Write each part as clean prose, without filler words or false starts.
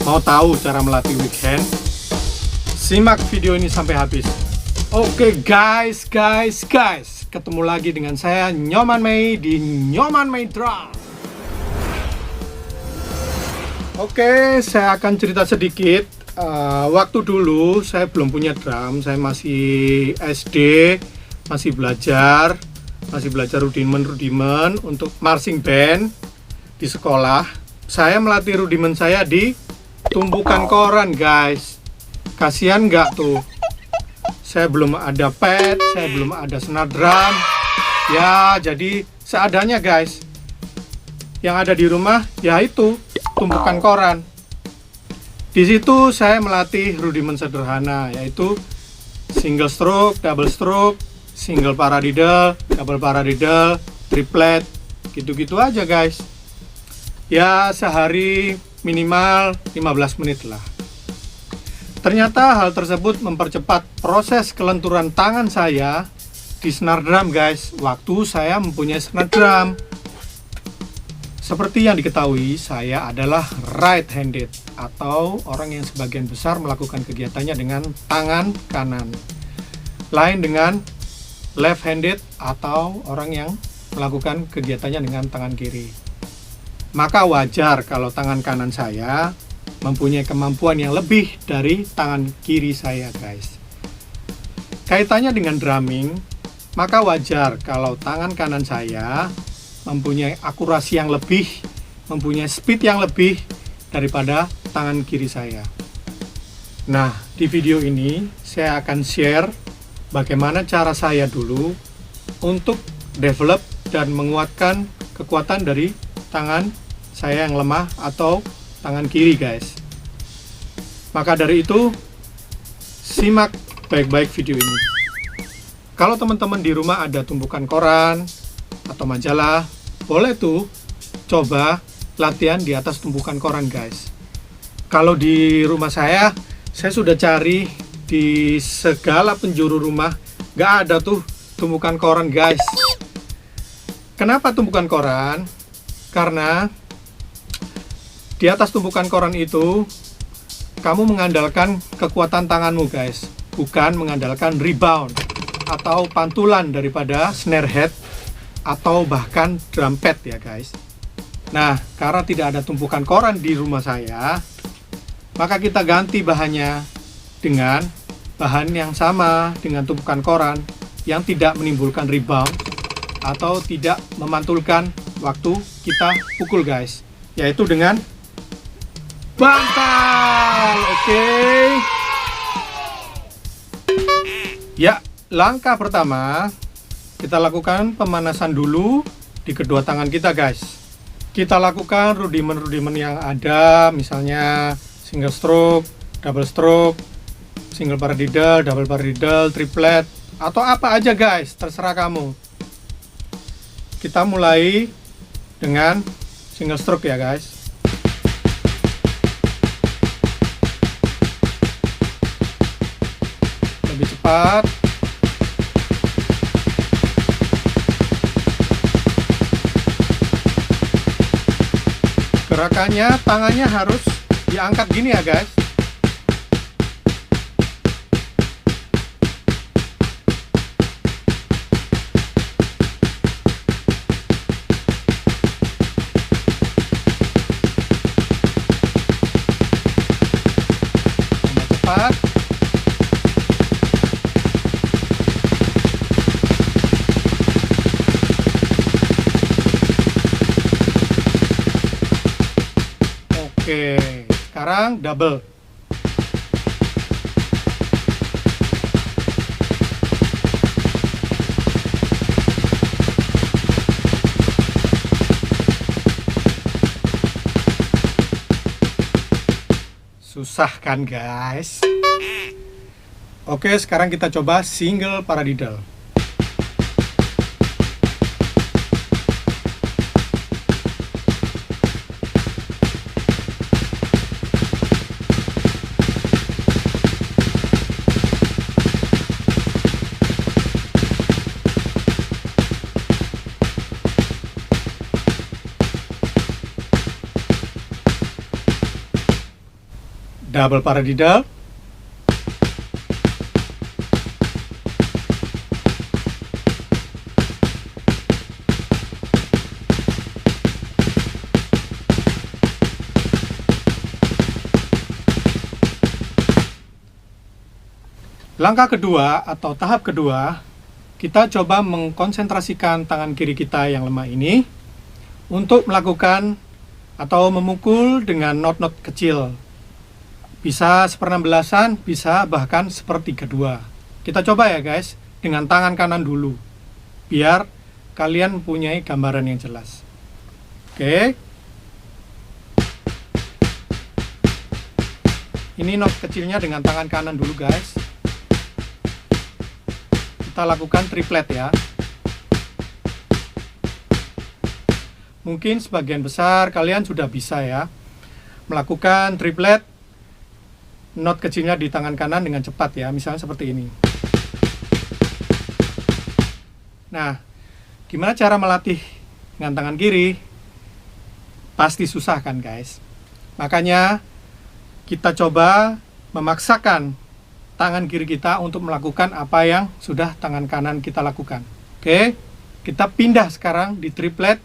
Mau tahu cara melatih weak hand? Simak video ini sampai habis. Oke guys, ketemu lagi dengan saya Nyoman Mei di Nyoman Mei Drum. Oke, saya akan cerita sedikit. Waktu dulu saya belum punya drum, saya masih SD, masih belajar rudimen untuk marching band di sekolah. Saya melatih rudimen saya di tumpukan koran, guys. Kasihan nggak tuh? Saya belum ada pad, saya belum ada snare drum. Ya, jadi seadanya, guys. Yang ada di rumah yaitu tumpukan koran. Di situ saya melatih rudimen sederhana, yaitu single stroke, double stroke, single paradiddle, double paradiddle, triplet, gitu-gitu aja, guys. Ya, sehari minimal 15 menit lah. Ternyata hal tersebut mempercepat proses kelenturan tangan saya di snare drum, guys, waktu saya mempunyai snare drum. Seperti yang diketahui, saya adalah right-handed atau orang yang sebagian besar melakukan kegiatannya dengan tangan kanan. Lain dengan left-handed atau orang yang melakukan kegiatannya dengan tangan kiri. Maka wajar kalau tangan kanan saya mempunyai kemampuan yang lebih dari tangan kiri saya, guys. Kaitannya dengan drumming, maka wajar kalau tangan kanan saya mempunyai akurasi yang lebih, mempunyai speed yang lebih daripada tangan kiri saya. Nah, di video ini saya akan share bagaimana cara saya dulu untuk develop dan menguatkan kekuatan dari tangan saya yang lemah atau tangan kiri, guys. Maka dari itu, simak baik-baik video ini. Kalau teman-teman di rumah ada tumpukan koran atau majalah, boleh tuh coba latihan di atas tumpukan koran, guys. Kalau di rumah saya sudah cari di segala penjuru rumah, nggak ada tuh tumpukan koran, guys. Kenapa tumpukan koran? Karena di atas tumpukan koran itu kamu mengandalkan kekuatan tanganmu, guys, bukan mengandalkan rebound atau pantulan daripada snare head atau bahkan drum pad, ya, guys. Nah, karena tidak ada tumpukan koran di rumah saya, maka kita ganti bahannya dengan bahan yang sama dengan tumpukan koran yang tidak menimbulkan rebound atau tidak memantulkan waktu kita pukul, guys, yaitu dengan bantal. Oke. Ya, langkah pertama kita lakukan pemanasan dulu di kedua tangan kita, guys. Kita lakukan rudimen-rudimen yang ada, misalnya single stroke, double stroke, single paradiddle, double paradiddle, triplet, atau apa aja, guys, terserah kamu. Kita mulai dengan single stroke, ya, guys. Lebih cepat. Gerakannya, tangannya harus diangkat gini, ya, guys. Tambah cepat. Oke, sekarang double. Susah kan, guys? Oke, sekarang kita coba single paradiddle. double paradiddle, langkah kedua atau tahap kedua, kita coba mengkonsentrasikan tangan kiri kita yang lemah ini untuk melakukan atau memukul dengan not-not kecil. Bisa 1/16, bisa bahkan 1/32. Kita coba ya guys, dengan tangan kanan dulu, biar kalian mempunyai gambaran yang jelas. Oke. Ini not kecilnya dengan tangan kanan dulu guys. Kita lakukan triplet ya. Mungkin sebagian besar kalian sudah bisa ya melakukan triplet not kecilnya di tangan kanan dengan cepat ya, misalnya seperti ini. Nah, gimana cara melatih dengan tangan kiri? Pasti susah kan guys. Makanya kita coba memaksakan tangan kiri kita untuk melakukan apa yang sudah tangan kanan kita lakukan. Oke, kita pindah sekarang di triplet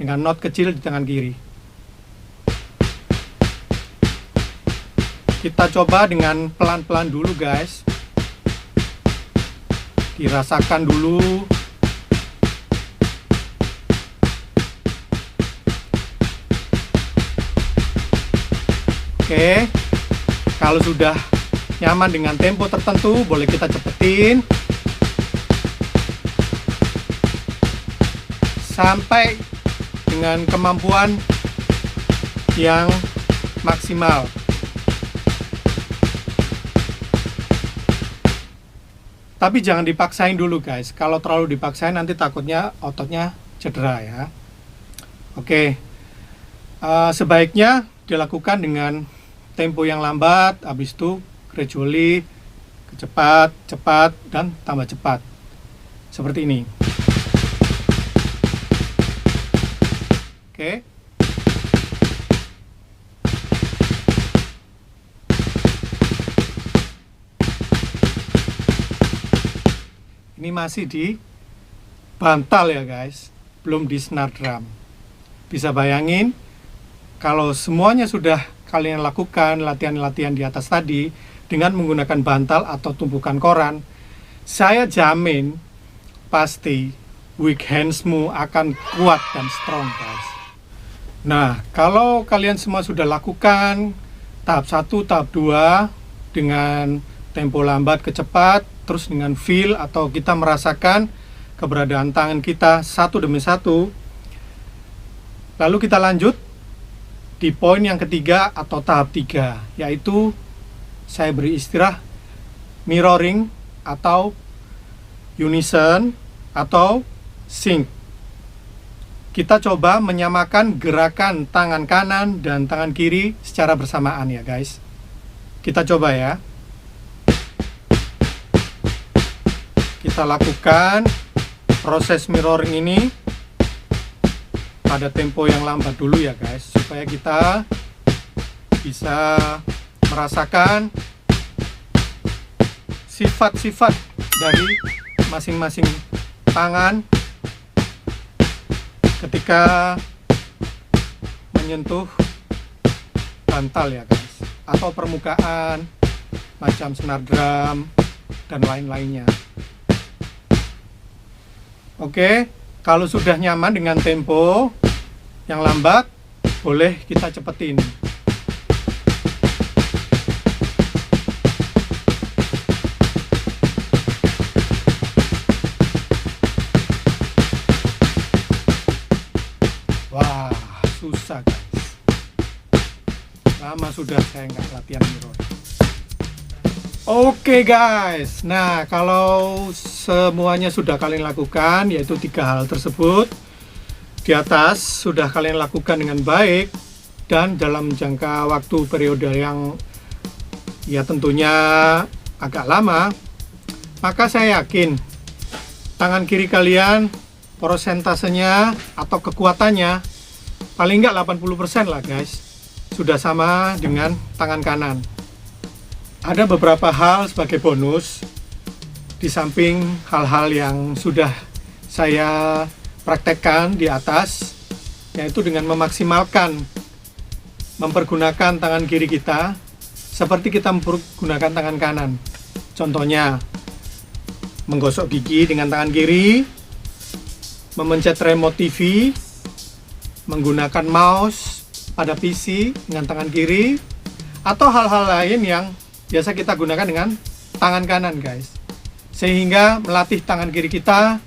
dengan not kecil di tangan kiri. Kita coba dengan pelan-pelan dulu guys. Dirasakan dulu. Oke. Kalau sudah nyaman dengan tempo tertentu, boleh kita cepetin sampai dengan kemampuan yang maksimal. Tapi jangan dipaksain dulu guys. Kalau terlalu dipaksain nanti takutnya ototnya cedera ya. Oke. Sebaiknya dilakukan dengan tempo yang lambat, habis itu gradually cepat, cepat, dan tambah cepat. Seperti ini. Oke. Ini masih di bantal ya guys, belum di snare drum. Bisa bayangin kalau semuanya sudah kalian lakukan latihan-latihan di atas tadi dengan menggunakan bantal atau tumpukan koran, saya jamin pasti weak handsmu akan kuat dan strong guys. Nah, kalau kalian semua sudah lakukan tahap 1, tahap 2 dengan tempo lambat ke cepat, terus dengan feel atau kita merasakan keberadaan tangan kita satu demi satu. Lalu kita lanjut di poin yang ketiga atau tahap 3, yaitu saya beri istilah mirroring atau unison atau sync. Kita coba menyamakan gerakan tangan kanan dan tangan kiri secara bersamaan ya guys. Kita coba ya. Kita lakukan proses mirroring ini pada tempo yang lambat dulu ya guys, supaya kita bisa merasakan sifat-sifat dari masing-masing tangan ketika menyentuh bantal ya guys, atau permukaan macam snare drum dan lain-lainnya. Oke, kalau sudah nyaman dengan tempo yang lambat, boleh kita cepetin. Wah, susah guys. Lama sudah saya nggak latihan mirror. Oke guys, nah kalau semuanya sudah kalian lakukan, yaitu 3 hal tersebut di atas sudah kalian lakukan dengan baik dan dalam jangka waktu periode yang ya tentunya agak lama, maka saya yakin tangan kiri kalian prosentasenya atau kekuatannya paling nggak 80% lah guys, sudah sama dengan tangan kanan. Ada beberapa hal sebagai bonus di samping hal-hal yang sudah saya praktekkan di atas, yaitu dengan mempergunakan tangan kiri kita seperti kita mempergunakan tangan kanan. Contohnya, menggosok gigi dengan tangan kiri, memencet remote TV, menggunakan mouse pada PC dengan tangan kiri, atau hal-hal lain yang biasa kita gunakan dengan tangan kanan, guys. Sehingga melatih tangan kiri kita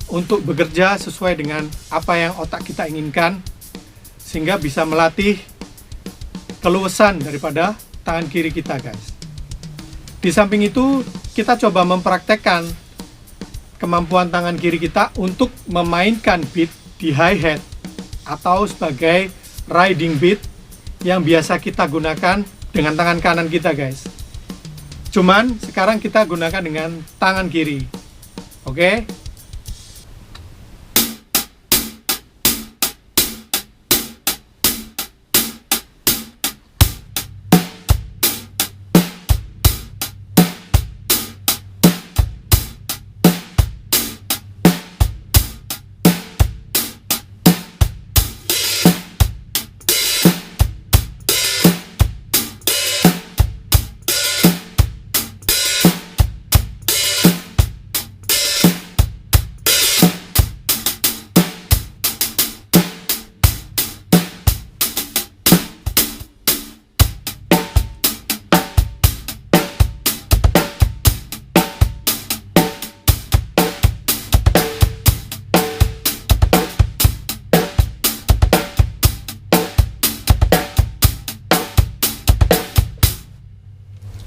untuk bekerja sesuai dengan apa yang otak kita inginkan, sehingga bisa melatih keluasan daripada tangan kiri kita, guys. Di samping itu, kita coba mempraktekkan kemampuan tangan kiri kita untuk memainkan beat di hi-hat atau sebagai riding beat yang biasa kita gunakan dengan tangan kanan kita, guys. Cuman sekarang kita gunakan dengan tangan kiri. Oke?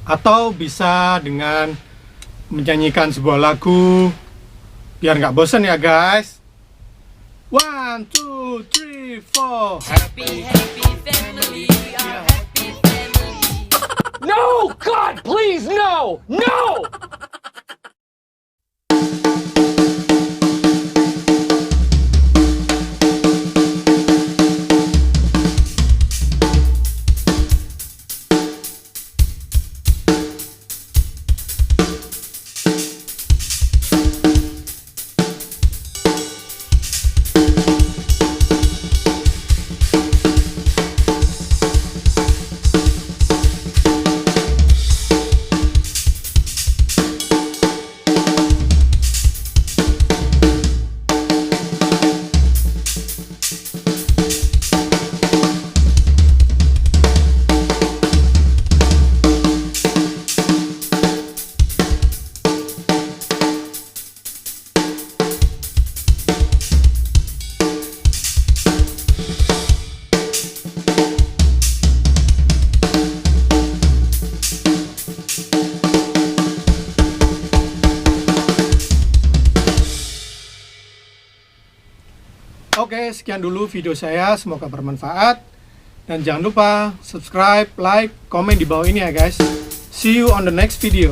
Atau bisa dengan menyanyikan sebuah lagu biar nggak bosan ya, guys. 1, 2, 3, 4. Happy, happy family, our happy family. No! God, please, no! No! Oke, sekian dulu video saya, semoga bermanfaat. Dan jangan lupa subscribe, like, komen di bawah ini ya, guys. See you on the next video.